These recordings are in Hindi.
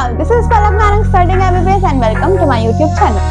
all, this is Palak Narang studying MBBS and welcome to my YouTube channel.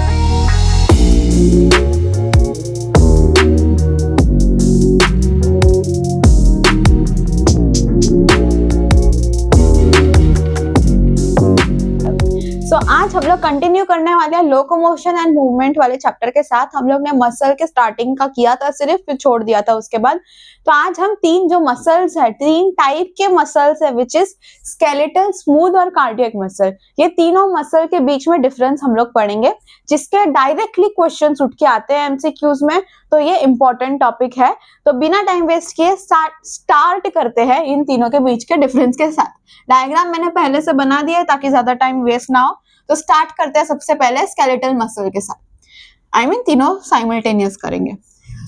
आज हम लोग कंटिन्यू करने वाले हैं लोकोमोशन एंड मूवमेंट वाले चैप्टर के साथ। हम लोग ने मसल के स्टार्टिंग का किया था सिर्फ, फिर छोड़ दिया था उसके बाद। तो आज हम तीन जो मसल्स है, तीन टाइप के मसल्स है, विच इज स्केलेटल, स्मूथ और कार्डियक मसल। ये तीनों मसल के बीच में डिफरेंस हम लोग पढ़ेंगे, जिसके डायरेक्टली क्वेश्चंस उठ के आते हैं एमसीक्यूज में। तो ये इंपॉर्टेंट टॉपिक है। तो बिना टाइम वेस्ट किए स्टार्ट करते हैं इन तीनों के बीच के डिफरेंस के साथ। डायग्राम मैंने पहले से बना दिया है ताकि ज्यादा टाइम वेस्ट ना हो। तो स्टार्ट करते हैं सबसे पहले स्केलेटल मसल के साथ। तीनों साइमल्टेनियस करेंगे।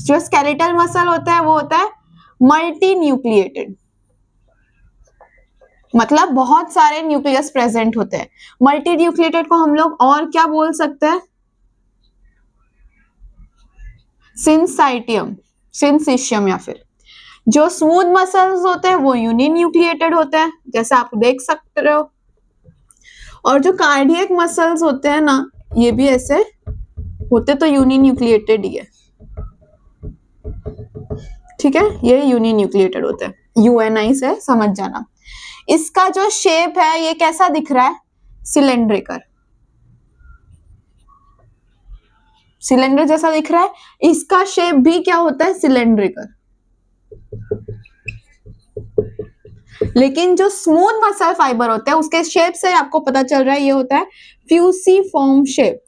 जो स्केलेटल मसल होता है वो होता है मल्टी न्यूक्लिएटेड, मतलब बहुत सारे न्यूक्लियस प्रेजेंट होते हैं। मल्टी न्यूक्लिएटेड को हम लोग और क्या बोल सकते हैं? सिंसाइटियम, सिंसिशियम। या फिर जो स्मूथ मसल्स होते हैं वो यूनि न्यूक्लिएटेड होते हैं, जैसे आप देख सकते हो। और जो कार्डियक मसल्स होते हैं ना, ये भी ऐसे होते तो यूनि न्यूक्लिएटेड ही है, ठीक है। ये यूनि न्यूक्लिएटेड होते हैं, यूएनआई से समझ जाना। इसका जो शेप है ये कैसा दिख रहा है? सिलेंड्रिकल, सिलेंडर जैसा दिख रहा है। इसका शेप भी क्या होता है? सिलेंड्रिकल। लेकिन जो स्मूथ मसल फाइबर होते हैं उसके शेप से आपको पता चल रहा है ये होता है फ्यूसीफॉर्म शेप।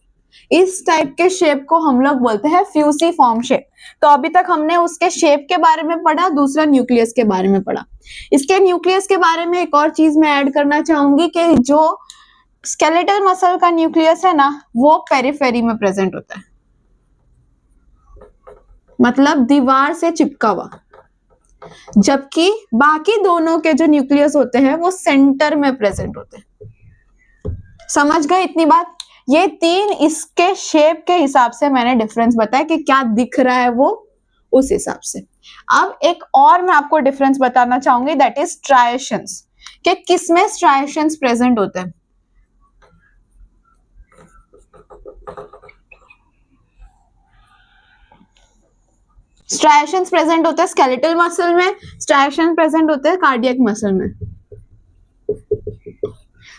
इस टाइप के शेप को हम लोग बोलते हैं फ्यूसीफॉर्म शेप। तो अभी तक हमने उसके शेप के बारे में पढ़ा, दूसरा न्यूक्लियस के बारे में पढ़ा। इसके न्यूक्लियस के बारे में एक और चीज मैं ऐड करना चाहूंगी कि जो स्केलेटल मसल का न्यूक्लियस है ना, वो पेरिफेरी में प्रेजेंट होता है, मतलब दीवार से चिपका हुआ। जबकि बाकी दोनों के जो न्यूक्लियस होते हैं वो सेंटर में प्रेजेंट होते हैं। समझ गए इतनी बात? ये तीन इसके शेप के हिसाब से मैंने डिफरेंस बताया कि क्या दिख रहा है वो, उस हिसाब से। अब एक और मैं आपको डिफरेंस बताना चाहूंगी, दैट इज स्ट्राइएशंस, कि किसमें स्ट्राइएशंस प्रेजेंट होते हैं। स्ट्राइएशंस प्रेजेंट होते हैं स्केलेटल मसल में, स्ट्राइएशन प्रेजेंट होते हैं कार्डियक मसल में।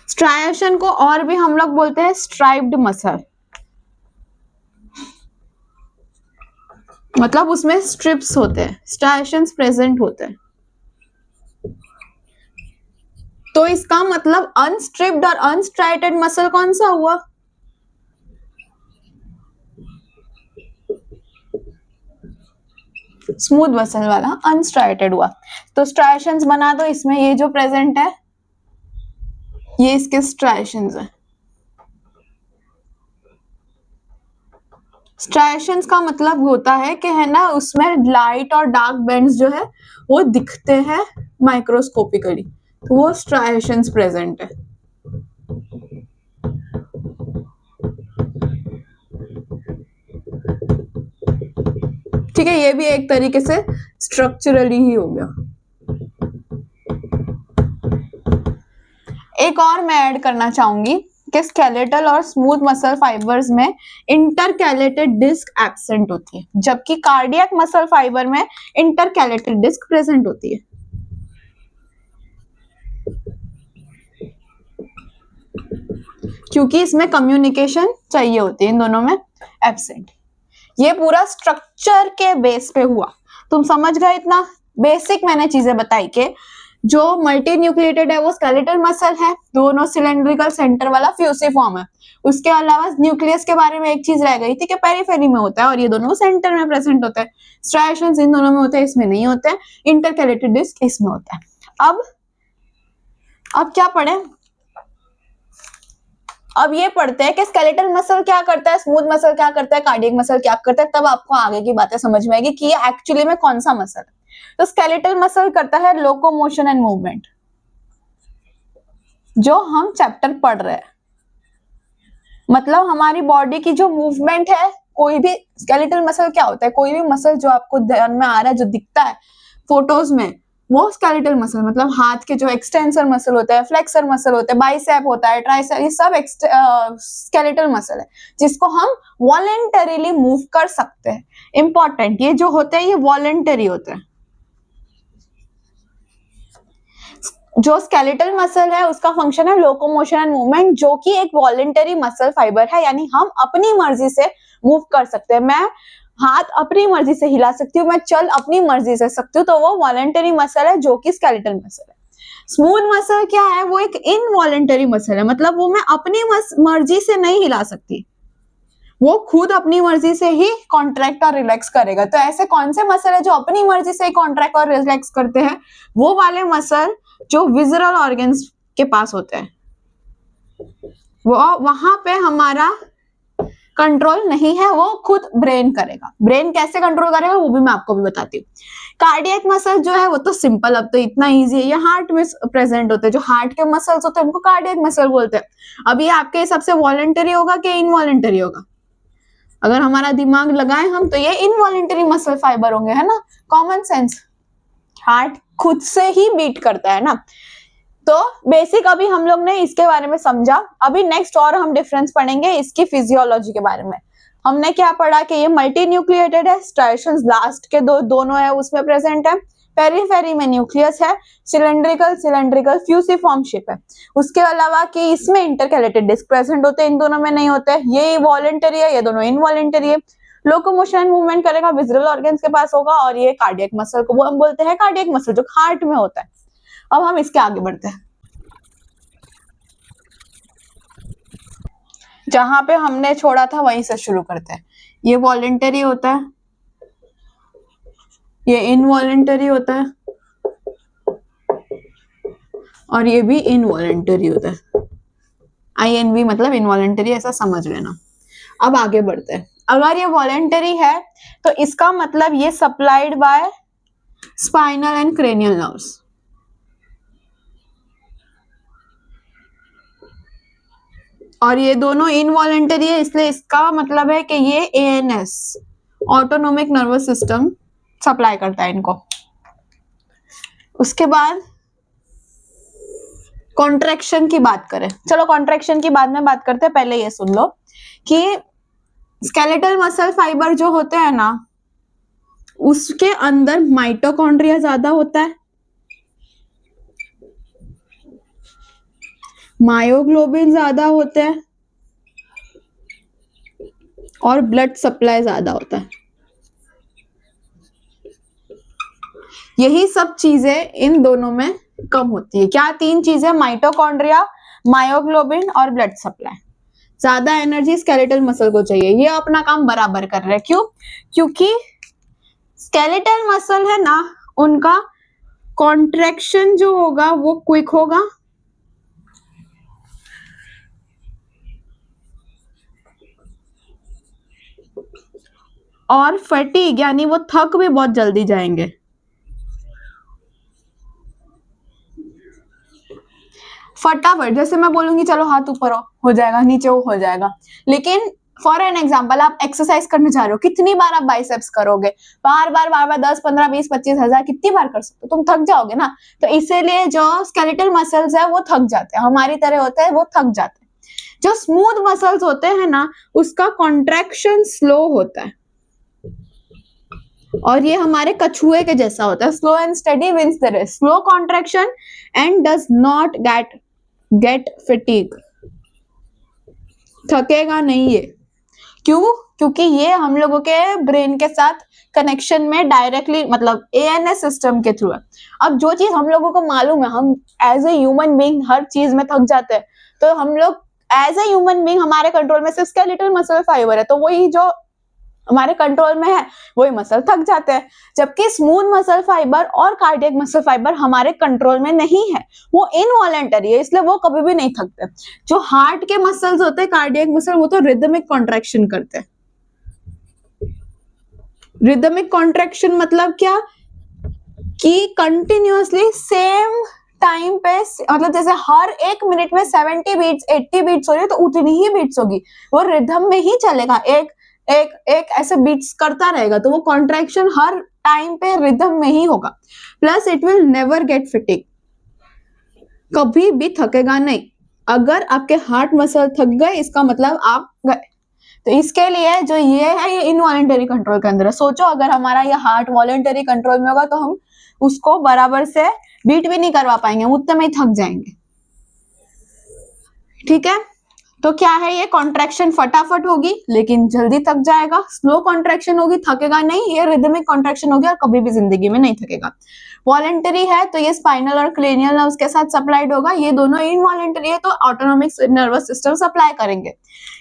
स्ट्राइएशन को और भी हम लोग बोलते हैं स्ट्राइप्ड मसल, मतलब उसमें स्ट्रिप्स होते हैं, स्ट्राइएशंस प्रेजेंट होते हैं। तो इसका मतलब अनस्ट्रिप्ड और अनस्ट्राइटेड मसल कौन सा हुआ? स्मूथ मसल वाला अनस्ट्राइटेड हुआ। तो स्ट्राइएशंस बना दो इसमें। ये जो प्रेजेंट है ये इसके स्ट्राइएशंस है। स्ट्राइएशंस का मतलब होता है कि है ना, उसमें लाइट और डार्क बैंड्स जो है वो दिखते हैं माइक्रोस्कोपिकली, तो वो स्ट्राइएशंस प्रेजेंट है। ठीक है, ये भी एक तरीके से स्ट्रक्चरली ही हो गया। एक और मैं ऐड करना चाहूंगी कि स्केलेटल और स्मूथ मसल फाइबर्स में इंटरकैलेटेड डिस्क एब्सेंट होती है, जबकि कार्डियक मसल फाइबर में इंटरकैलेटेड डिस्क प्रेजेंट होती है। क्योंकि इसमें कम्युनिकेशन चाहिए होती है, इन दोनों में एब्सेंट। ये पूरा स्ट्रक्चर के बेस पे हुआ। तुम समझ गए? इतना बेसिक मैंने चीजें बताई कि जो मल्टी न्यूक्लिएटेड है वो स्केलेटल मसल है, दोनों सिलेंड्रिकल, सेंटर वाला फ्यूसीफॉर्म है। उसके अलावा न्यूक्लियस के बारे में एक चीज रह गई थी कि पेरिफेरी में होता है और ये दोनों सेंटर में प्रेजेंट होता है। स्ट्राइएशंस इन दोनों में होते हैं, इसमें नहीं होते हैं। इंटरकैलेटेड डिस्क इसमें होता है। अब क्या पढ़े? अब ये पढ़ते हैं कि स्केलेटल मसल क्या करता है, स्मूथ मसल क्या करता है, कार्डियक मसल क्या करता है। तब आपको आगे की बातें समझ में आएगी कि ये एक्चुअली में कौन सा मसल है। तो स्केलेटल मसल करता है लोकोमोशन एंड मूवमेंट, जो हम चैप्टर पढ़ रहे हैं। मतलब हमारी बॉडी की जो मूवमेंट है, कोई भी स्केलेटल मसल क्या होता है, कोई भी मसल जो आपको ध्यान में आ रहा है, जो दिखता है फोटोज में, वो स्केलेटल मसल मतलब हाथ के जो एक्सटेंसर मसल होता है, फ्लेक्सर मसल होता है, बाइसेप होता है, ट्राइसेप, ये सब स्केलेटल मसल है जिसको हम वॉलेंटरीली मूव कर सकते हैं। इंपॉर्टेंट, ये जो होते हैं ये वॉलेंटरी होते हैं। जो स्केलेटल मसल है उसका फंक्शन है लोकोमोशन एंड मूवमेंट, जो कि एक वॉलेंटरी मसल फाइबर है, यानी हम अपनी मर्जी से मूव कर सकते हैं। मैं हाथ अपनी मर्जी से हिला सकती हूँ, मैं चल अपनी मर्जी से सकती हूँ, तो वो वॉलेंटरी मसल है जो कि स्केलेटल मसल है। स्मूथ मसल क्या है? वो एक इनवॉलेंटरी मसल है, मतलब वो मैं अपनी मर्जी से नहीं हिला सकती, वो खुद अपनी मर्जी से ही कॉन्ट्रैक्ट और रिलैक्स करेगा। तो ऐसे कौन से मसल है जो अपनी मर्जी से ही कॉन्ट्रैक्ट और रिलैक्स करते हैं? वो वाले मसल जो विजरल ऑर्गन्स के पास होते हैं, वो वहां पे हमारा कंट्रोल नहीं है, वो खुद ब्रेन करेगा। ब्रेन कैसे कंट्रोल करेगा वो भी मैं आपको भी बताती हूँ। कार्डियक मसल जो है वो तो सिंपल, अब तो इतना इजी है, ये हार्ट में प्रेजेंट होते हैं। जो हार्ट के मसल्स होते हैं उनको कार्डियक मसल बोलते हैं। अब ये आपके हिसाब से वॉलेंटरी होगा कि इनवॉलेंटरी होगा? अगर हमारा दिमाग लगाए हम तो ये इनवॉलेंटरी मसल फाइबर होंगे, है ना, कॉमन सेंस। हार्ट खुद से ही बीट करता है ना। तो बेसिक अभी हम लोग ने इसके बारे में समझा। अभी नेक्स्ट और हम डिफरेंस पढ़ेंगे इसकी फिजियोलॉजी के बारे में। हमने क्या पढ़ा कि ये मल्टी न्यूक्लिएटेड है, स्ट्राइएशंस लास्ट के दोनों है उसमें प्रेजेंट है, पेरिफेरी में न्यूक्लियस है, सिलेंड्रिकल फ्यूसिफॉर्म शेप है। उसके अलावा कि इसमें इंटरकैलेटेड डिस्क प्रेजेंट होते हैं, इन दोनों में नहीं होते। ये वॉलेंटरी है, ये दोनों इनवॉलेंटरी है। लोकोमोशन एंड मूवमेंट करेगा, विजुअल ऑर्गन्स के पास होगा, और ये कार्डियक मसल को हम बोलते हैं कार्डियक मसल, जो हार्ट में होता है। अब हम इसके आगे बढ़ते हैं। जहां पे हमने छोड़ा था वहीं से शुरू करते हैं। ये वॉलेंटरी होता है, ये इनवॉलेंटरी होता है, और ये भी इनवॉलेंटरी होता है। INV मतलब इनवॉलेंटरी, ऐसा समझ लेना। अब आगे बढ़ते हैं। अगर ये वॉलेंटरी है तो इसका मतलब ये supplied by spinal and cranial nerves, और ये दोनों इनवॉलेंटरी है, इसलिए इसका मतलब है कि ये ANS autonomic nervous system supply करता है इनको। उसके बाद कॉन्ट्रैक्शन की बात करें, चलो कॉन्ट्रैक्शन की बाद में बात करते हैं, पहले ये सुन लो कि स्केलेटल मसल फाइबर जो होते हैं ना, उसके अंदर माइटोकॉन्ड्रिया ज्यादा होता है, मायोग्लोबिन ज्यादा होते हैं, और ब्लड सप्लाई ज्यादा होता है। यही सब चीजें इन दोनों में कम होती है। क्या तीन चीजें? माइटोकॉन्ड्रिया, मायोग्लोबिन और ब्लड सप्लाई। ज्यादा एनर्जी स्केलेटल मसल को चाहिए, ये अपना काम बराबर कर रहे हैं। क्यों? क्योंकि स्केलेटल मसल है ना, उनका कॉन्ट्रैक्शन जो होगा वो क्विक होगा, और फटीग यानी वो थक भी बहुत जल्दी जाएंगे। फटाफट, जैसे मैं बोलूंगी चलो हाथ ऊपर हो जाएगा, नीचे हो जाएगा। लेकिन फॉर एन एग्जाम्पल, आप एक्सरसाइज करने जा रहे हो, कितनी बार आप बाइसेप्स करोगे? बार बार 10, 15, 20, 25,000 कितनी बार कर सकते हो? तुम थक जाओगे ना। तो इसीलिए जो स्केलेटल मसल्स है वो थक जाते हैं, हमारी तरह होते हैं, वो थक जाते हैं। जो स्मूथ मसल्स होते हैं ना, उसका कॉन्ट्रैक्शन स्लो होता है, और ये हमारे कछुए के जैसा होता है, slow and steady wins the race, slow contraction and does not get fatigue, थकेगा नहीं ये। क्यों? क्योंकि ये हम लोगों के ब्रेन के साथ कनेक्शन में डायरेक्टली, मतलब ANS सिस्टम के थ्रू है। अब जो चीज हम लोगों को मालूम है, हम एज ए ह्यूमन बीइंग हर चीज में थक जाते हैं, तो हम लोग एज ए ह्यूमन बीइंग हमारे कंट्रोल में सिर्फ स्केलेटल मसल फाइबर है, तो वही जो हमारे कंट्रोल में है वही मसल थक जाते हैं। जबकि स्मूथ मसल फाइबर और कार्डियक मसल फाइबर हमारे कंट्रोल में नहीं है, वो इनवॉलेंटरी है, इसलिए वो कभी भी नहीं थकते। जो हार्ट के मसल्स होते हैं, कार्डियक मसल, वो तो रिदमिक कॉन्ट्रैक्शन करते हैं। रिदमिक कॉन्ट्रैक्शन मतलब क्या? कि कंटिन्यूअसली सेम टाइम पे, मतलब जैसे हर एक मिनट में 70 बीट्स 80 बीट्स हो रही है, तो उतनी ही बीट्स होगी, वो रिदम में ही चलेगा, एक एक एक ऐसे बीट्स करता रहेगा, तो वो कॉन्ट्रैक्शन हर टाइम पे रिदम में ही होगा। Plus it will never get fitting, कभी भी थकेगा नहीं। अगर आपके हार्ट मसल थक गए इसका मतलब आप गए। तो इसके लिए जो ये है ये इनवॉलेंटरी कंट्रोल के अंदर है। सोचो अगर हमारा ये हार्ट वॉलेंटरी कंट्रोल में होगा तो हम उसको बराबर से बीट भी नहीं करवा पाएंगे, उतने में ही थक जाएंगे। ठीक है, तो क्या है ये कॉन्ट्रैक्शन फटाफट होगी लेकिन जल्दी थक जाएगा, स्लो कॉन्ट्रैक्शन होगी थकेगा नहीं, ये रिदमिक कॉन्ट्रैक्शन होगी और कभी भी जिंदगी में नहीं थकेगा। वॉलेंटरी है तो ये स्पाइनल और क्रेनियल नर्व्स के साथ सप्लाइड होगा, ये दोनों इनवॉलेंटरी है तो ऑटोनॉमिक नर्वस सिस्टम सप्लाई करेंगे।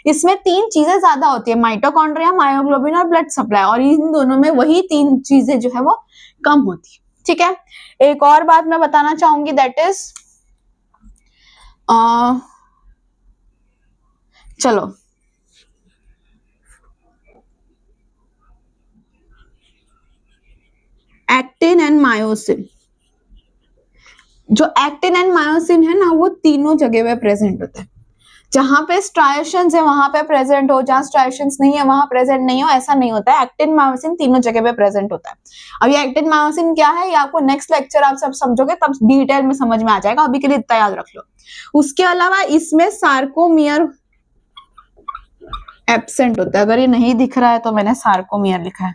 इसमें तीन चीजें ज्यादा होती है, माइटोकॉन्ड्रिया, मायोग्लोबिन और ब्लड सप्लाई, और इन दोनों में वही तीन चीजें जो है वो कम होती है। ठीक है, एक और बात मैं बताना चाहूंगी दैट इज चलो एक्टिन एंड मायोसिन, जो एक्टिन एंड मायोसिन है ना वो तीनों जगह पे प्रेजेंट होता है। जहां पे स्ट्राइएशंस है वहां पे प्रेजेंट हो, जहां स्ट्राइएशंस नहीं है वहां प्रेजेंट नहीं हो, ऐसा नहीं होता है। एक्टिन मायोसिन तीनों जगह पे प्रेजेंट होता है। अब ये एक्टिन मायोसिन क्या है ये आपको नेक्स्ट लेक्चर आप सब समझोगे तब डिटेल में समझ में आ जाएगा, अभी के लिए इतना याद रख लो। उसके अलावा इसमें सार्कोमियर एब्सेंट होता है, अगर ये नहीं दिख रहा है तो मैंने सार्कोमियर लिखा है।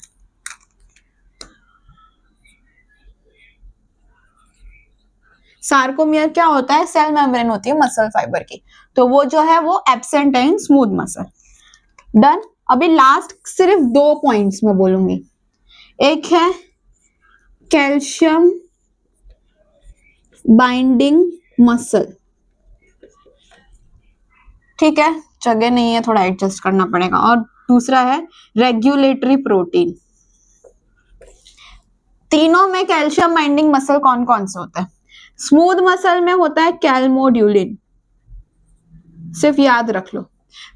सार्कोमियर क्या होता है, सेल मेम्ब्रेन होती है मसल फाइबर की, तो वो जो है वो एब्सेंट है इन स्मूथ मसल। डन। अभी लास्ट सिर्फ 2 पॉइंट्स मैं बोलूंगी, एक है कैल्शियम बाइंडिंग मसल। ठीक है, जगह नहीं है थोड़ा एडजस्ट करना पड़ेगा। और दूसरा है रेगुलेटरी प्रोटीन। तीनों में कैल्शियम बाइंडिंग मसल कौन कौन से होता है, स्मूथ मसल में होता है कैल्मोड्यूलिन, सिर्फ याद रख लो।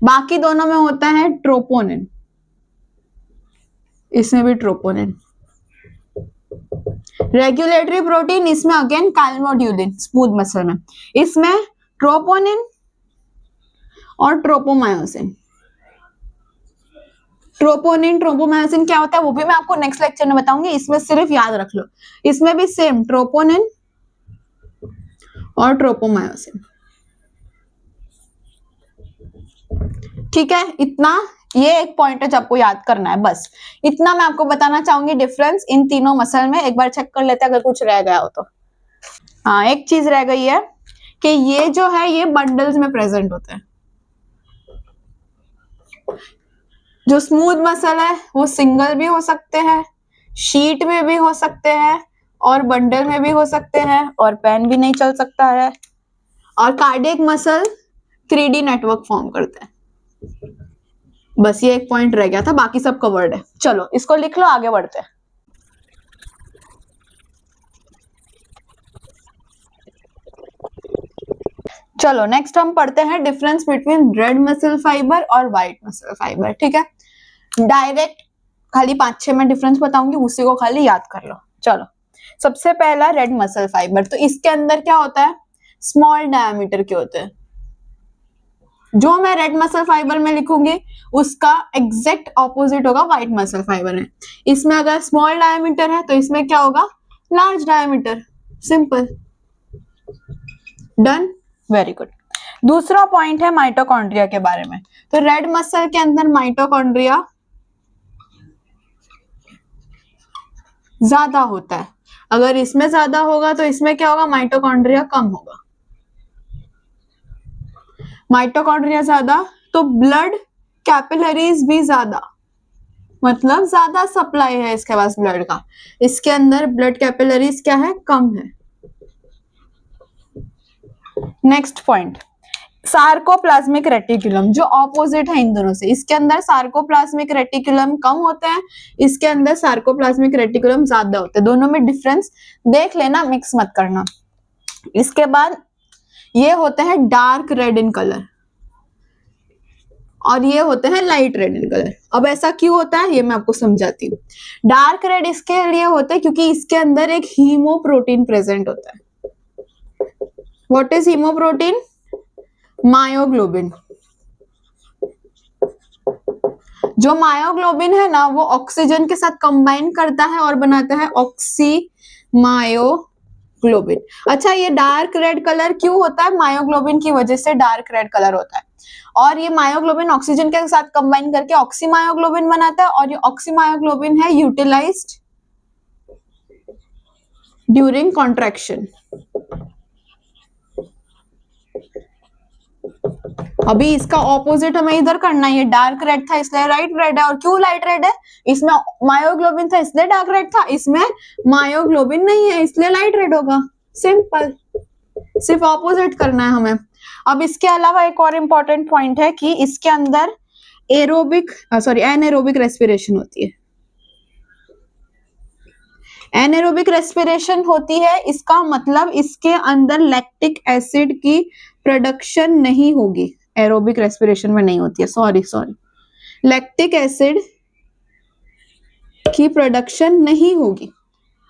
बाकी दोनों में होता है ट्रोपोनिन, इसमें भी ट्रोपोनिन। रेगुलेटरी प्रोटीन इसमें अगेन कैल्मोड्यूलिन स्मूथ मसल में, इसमें ट्रोपोनिन और ट्रोपोमायोसिन। ट्रोपोनिन ट्रोपोमायोसिन क्या होता है वो भी मैं आपको नेक्स्ट लेक्चर में बताऊंगी, इसमें सिर्फ याद रख लो। इसमें भी सेम ट्रोपोनिन और ट्रोपोमायोसिन। ठीक है, इतना ये एक पॉइंट है जो आपको याद करना है, बस इतना मैं आपको बताना चाहूंगी डिफरेंस इन तीनों मसल में। एक बार चेक कर लेते हैं अगर कुछ रह गया हो तो। हाँ, एक चीज रह गई है कि ये जो है ये बंडल्स में प्रेजेंट होते हैं। जो स्मूथ मसल है वो सिंगल भी हो सकते हैं, शीट में भी हो सकते हैं और बंडल में भी हो सकते हैं, और पेन भी नहीं चल सकता है। और cardiac muscle 3D network form करते हैं। बस ये एक पॉइंट रह गया था, बाकी सब कवर्ड है। चलो इसको लिख लो, आगे बढ़ते हैं। चलो नेक्स्ट हम पढ़ते हैं difference between red muscle fibre और व्हाइट मसल फाइबर। ठीक है, डायरेक्ट खाली 5-6 में डिफरेंस बताऊंगी, उसी को खाली याद कर लो। चलो सबसे पहला रेड मसल फाइबर, तो इसके अंदर क्या होता है, स्मॉल डायमीटर के होते हैं। जो मैं रेड मसल फाइबर में लिखूंगी उसका एग्जैक्ट ऑपोजिट होगा व्हाइट मसल फाइबर में। इसमें अगर स्मॉल डायमीटर है तो इसमें क्या होगा, large diameter. Simple, done, very good. दूसरा पॉइंट है माइटोकॉन्ड्रिया के बारे में। तो रेड मसल के अंदर माइटोकॉन्ड्रिया ज्यादा होता है, अगर इसमें ज्यादा होगा तो इसमें क्या होगा, माइटोकॉन्ड्रिया कम होगा। माइटोकॉन्ड्रिया ज्यादा तो ब्लड कैपिलरीज भी ज्यादा, मतलब ज्यादा सप्लाई है इसके पास ब्लड का। इसके अंदर ब्लड कैपिलरीज क्या है, कम है। नेक्स्ट पॉइंट, सार्कोप्लाज्मिक रेटिकुलम, जो ऑपोजिट है इन दोनों से। इसके अंदर सार्कोप्लाज्मिक रेटिकुलम कम होते हैं, इसके अंदर सार्कोप्लाज्मिक रेटिकुलम ज्यादा होते हैं। दोनों में डिफरेंस देख लेना, मिक्स मत करना। इसके बाद ये होते हैं डार्क रेड इन कलर और ये होते हैं लाइट रेड इन कलर। अब ऐसा क्यों होता है ये मैं आपको समझाती हूँ। डार्क रेड इसके लिए होता है क्योंकि इसके अंदर एक हीमोप्रोटीन प्रेजेंट होता है। What is haemoprotein, myoglobin. जो मायोग्लोबिन है ना वो ऑक्सीजन के साथ कंबाइन करता है और बनाता है ऑक्सी मायोग्लोबिन। अच्छा, ये डार्क रेड कलर क्यों होता है? मायोग्लोबिन की वजह से डार्क रेड कलर होता है। और ये मायोग्लोबिन ऑक्सीजन के साथ कंबाइन करके ऑक्सी मायोग्लोबिन बनाता है, और ये ऑक्सी मायोग्लोबिन है यूटिलाइज्ड ड्यूरिंग कॉन्ट्रैक्शन। अभी इसका ऑपोजिट हमें इधर करना है। ये डार्क रेड था इसलिए लाइट रेड है। और क्यों लाइट रेड है? इसमें मायोग्लोबिन था इसलिए डार्क रेड था, इसमें मायोग्लोबिन नहीं है इसलिए लाइट रेड होगा। सिंपल, सिर्फ ऑपोजिट करना है हमें। अब इसके अलावा एक और इम्पोर्टेंट पॉइंट है कि इसके अंदर एनारोबिक रेस्पिरेशन होती है। एनारोबिक रेस्पिरेशन होती है, इसका मतलब इसके अंदर लैक्टिक एसिड की प्रोडक्शन नहीं होगी। एरोबिक रेस्पिरेशन में नहीं होती है, सॉरी लैक्टिक एसिड की प्रोडक्शन नहीं होगी,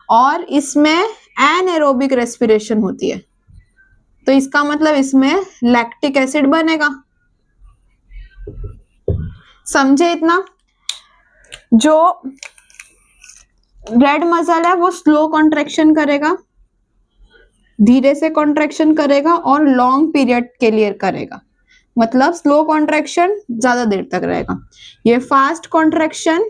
और इसमें एनारोबिक रेस्पिरेशन होती है। तो इसका मतलब इसमें लैक्टिक एसिड बनेगा। समझे इतना? जो रेड मसल है वो स्लो कॉन्ट्रैक्शन करेगा, धीरे से कॉन्ट्रैक्शन करेगा और लॉन्ग पीरियड के लिए करेगा। मतलब स्लो कॉन्ट्रैक्शन ज्यादा देर तक रहेगा। ये fast contraction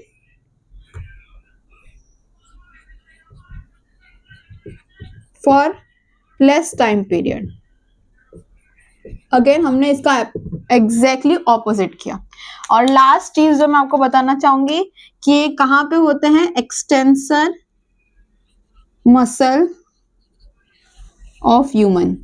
for less time period. Again हमने इसका एग्जैक्टली ऑपोजिट किया। और लास्ट चीज जो मैं आपको बताना चाहूंगी कि ये कहाँ पे होते हैं? Extensor muscle of human.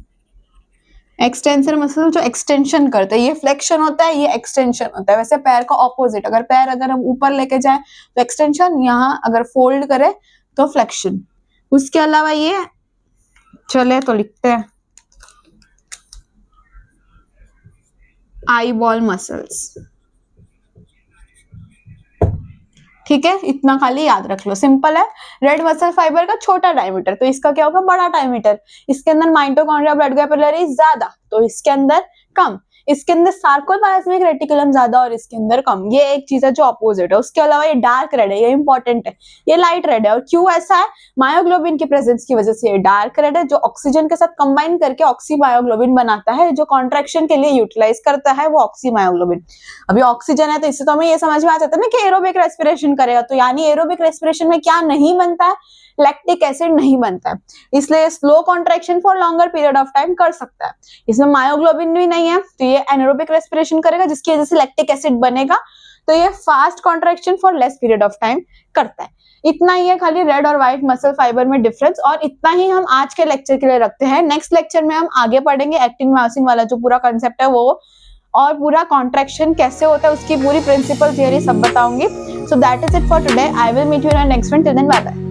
Extensor muscle जो एक्सटेंशन करते हैं, ये फ्लेक्शन होता है, ये एक्सटेंशन होता है। वैसे पैर का ऑपोजिट, अगर हम ऊपर लेके जाए तो एक्सटेंशन, यहाँ अगर फोल्ड करे तो फ्लेक्शन। उसके अलावा ये चले तो लिखते हैं आई बॉल मसल्स। ठीक है, इतना खाली याद रख लो, सिंपल है। रेड मसल फाइबर का छोटा डायमीटर, तो इसका क्या होगा? बड़ा डायमीटर। इसके अंदर माइटोकॉन्ड्रिया ब्लड कैपिलरी ज्यादा, तो इसके अंदर कम। इसके अंदर सार्कोप्लाज्मिक रेटिकुलम ज्यादा और इसके अंदर कम। ये एक चीज है जो अपोजिट है। उसके अलावा ये डार्क रेड है, ये इंपॉर्टेंट है। ये लाइट रेड है। और क्यों ऐसा है? मायोग्लोबिन की प्रेजेंस की वजह से ये डार्क रेड है, जो ऑक्सीजन के साथ कंबाइन करके ऑक्सी मायोग्लोबिन बनाता है, जो कॉन्ट्रैक्शन के लिए यूटिलाइज करता है वो ऑक्सी मायोग्लोबिन। अभी ऑक्सीजन है तो इससे तो हमें ये समझ में आ जाता है ना कि एरोबिक रेस्पिरेशन करेगा। तो यानी एरोबिक रेस्पिरेशन में क्या नहीं बनता है? लैक्टिक एसिड नहीं बनता है, इसलिए slow contraction for longer period of time कर सकता है। इसमें मायोग्लोबिन भी नहीं है तो ये एनारोबिक रेस्पिरेशन करेगा, जिसकी वजह से लैक्टिक एसिड बनेगा। तो ये fast contraction for less period of time करता है। इतना ही है खाली रेड और व्हाइट मसल फाइबर में डिफरेंस, और इतना ही हम आज के लेक्चर के लिए रखते हैं। नेक्स्ट लेक्चर में हम आगे पढ़ेंगे एक्टिन मायोसिन वाला जो पूरा कंसेप्ट है वो, और पूरा कॉन्ट्रैक्शन कैसे होता है उसकी पूरी प्रिंसिपल थियरी सब बताऊंगी। So that is it for today. I will meet you in next one. Till then bye bye.